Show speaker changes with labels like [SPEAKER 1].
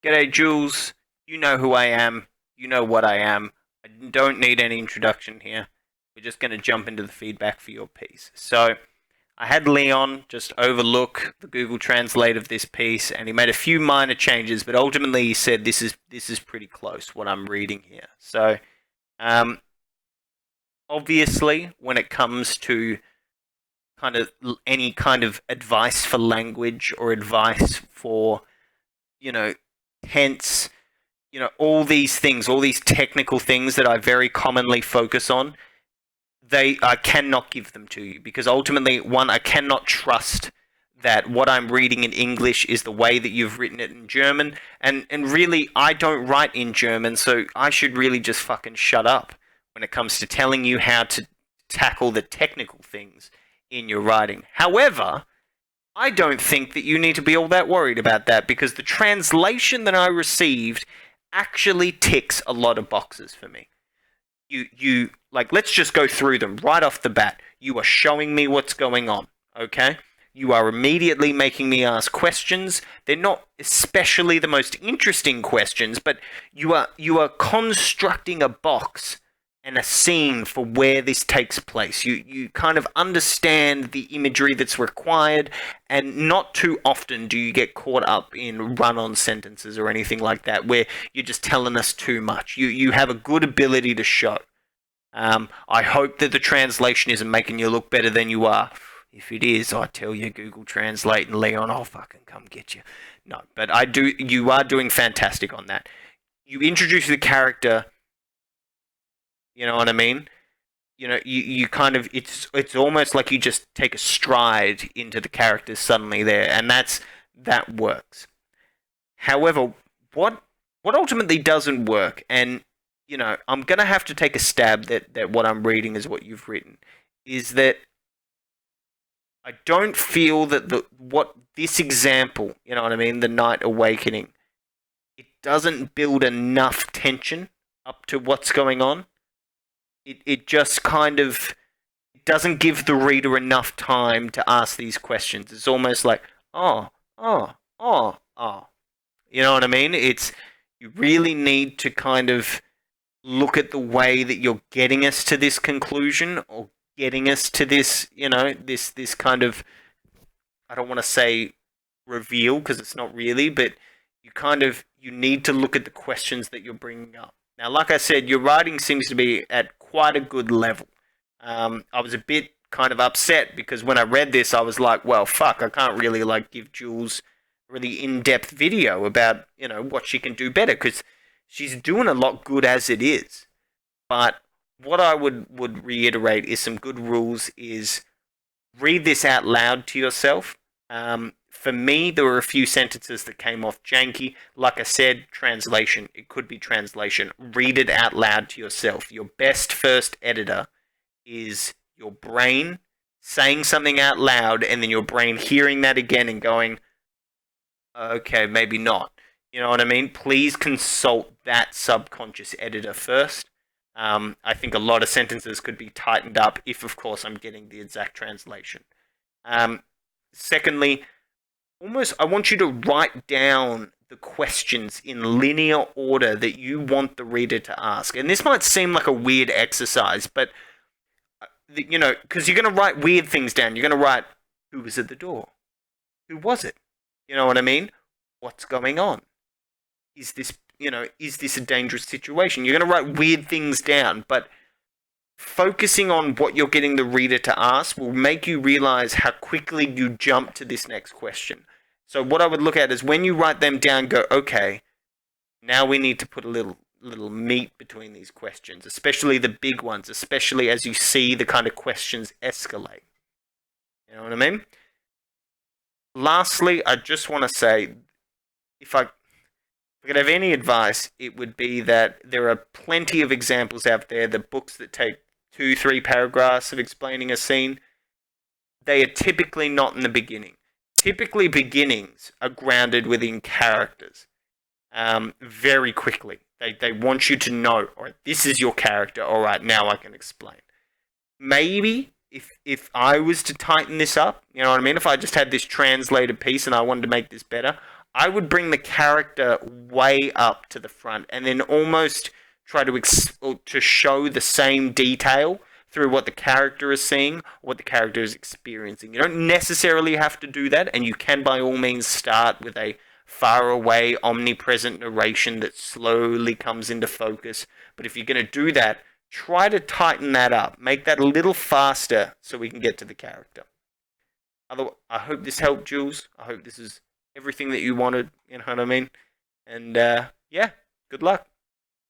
[SPEAKER 1] G'day, Jules. You know who I am. You know what I am. I don't need any introduction here. We're just going to jump into the feedback for your piece. So, I had Leon just overlook the Google Translate of this piece, and he made a few minor changes, but ultimately he said this is pretty close what I'm reading here. So, um, obviously, when it comes to kind of any kind of advice for language or advice for tense, all these things, all these technical things that I very commonly focus on, I cannot give them to you because ultimately, one, I cannot trust that what I'm reading in English is the way that you've written it in German, and really, I don't write in German, so I should really just fucking shut up when it comes to telling you how to tackle the technical things in your writing. However, I don't think that you need to be all that worried about that because the translation that I received actually ticks a lot of boxes for me. You like, let's just go through them right off the bat. You are showing me what's going on, okay? You are immediately making me ask questions. They're not especially the most interesting questions, but you are constructing a box and a scene for where this takes place. You kind of understand the imagery that's required, and not too often do you get caught up in run-on sentences or anything like that, where you're just telling us too much. You have a good ability to show. I hope that the translation isn't making you look better than you are. If it is, I tell you, Google Translate and Leon, I'll fucking come get you. No, but you are doing fantastic on that. You introduce the character. You know what I mean? You kind of, it's almost like you just take a stride into the characters suddenly there, and that works. However, what ultimately doesn't work, and I'm gonna have to take a stab that what I'm reading is what you've written, is that I don't feel that what this example, you know what I mean, the Night Awakening, it doesn't build enough tension up to what's going on. It just kind of doesn't give the reader enough time to ask these questions. It's almost like, oh, oh, oh, oh. You know what I mean? You really need to kind of look at the way that you're getting us to this conclusion, or getting us to this, this kind of, I don't want to say reveal because it's not really, but you need to look at the questions that you're bringing up. Now, like I said, your writing seems to be at quite a good level. I was a bit kind of upset because when I read this, I was like, well, fuck, I can't really give Jules a really in-depth video about, what she can do better because she's doing a lot good as it is. But what I would reiterate is some good rules is read this out loud to yourself. For me, there were a few sentences that came off janky. Like I said, translation. It could be translation. Read it out loud to yourself. Your best first editor is your brain saying something out loud and then your brain hearing that again and going, okay, maybe not. You know what I mean? Please consult that subconscious editor first. I think a lot of sentences could be tightened up if, of course, I'm getting the exact translation. Secondly, I want you to write down the questions in linear order that you want the reader to ask. And this might seem like a weird exercise, but, because you're going to write weird things down. You're going to write, who was at the door? Who was it? You know what I mean? What's going on? Is this a dangerous situation? You're going to write weird things down, but focusing on what you're getting the reader to ask will make you realize how quickly you jump to this next question. So what I would look at is when you write them down, go, okay, now we need to put a little meat between these questions, especially the big ones, especially as you see the kind of questions escalate. You know what I mean? Lastly, I just want to say, if I could have any advice, it would be that there are plenty of examples out there, the books that take 2-3 paragraphs of explaining a scene. They are typically not in the beginning. Typically, beginnings are grounded within characters very quickly. They want you to know, all right, this is your character. All right, now I can explain. Maybe if I was to tighten this up, you know what I mean? If I just had this translated piece and I wanted to make this better, I would bring the character way up to the front and then almost try to show the same detail through what the character is seeing, what the character is experiencing. You don't necessarily have to do that, and you can by all means start with a far away, omnipresent narration that slowly comes into focus. But if you're going to do that, try to tighten that up. Make that a little faster so we can get to the character. I hope this helped, Jules. I hope this is everything that you wanted, you know what I mean? And yeah, good luck.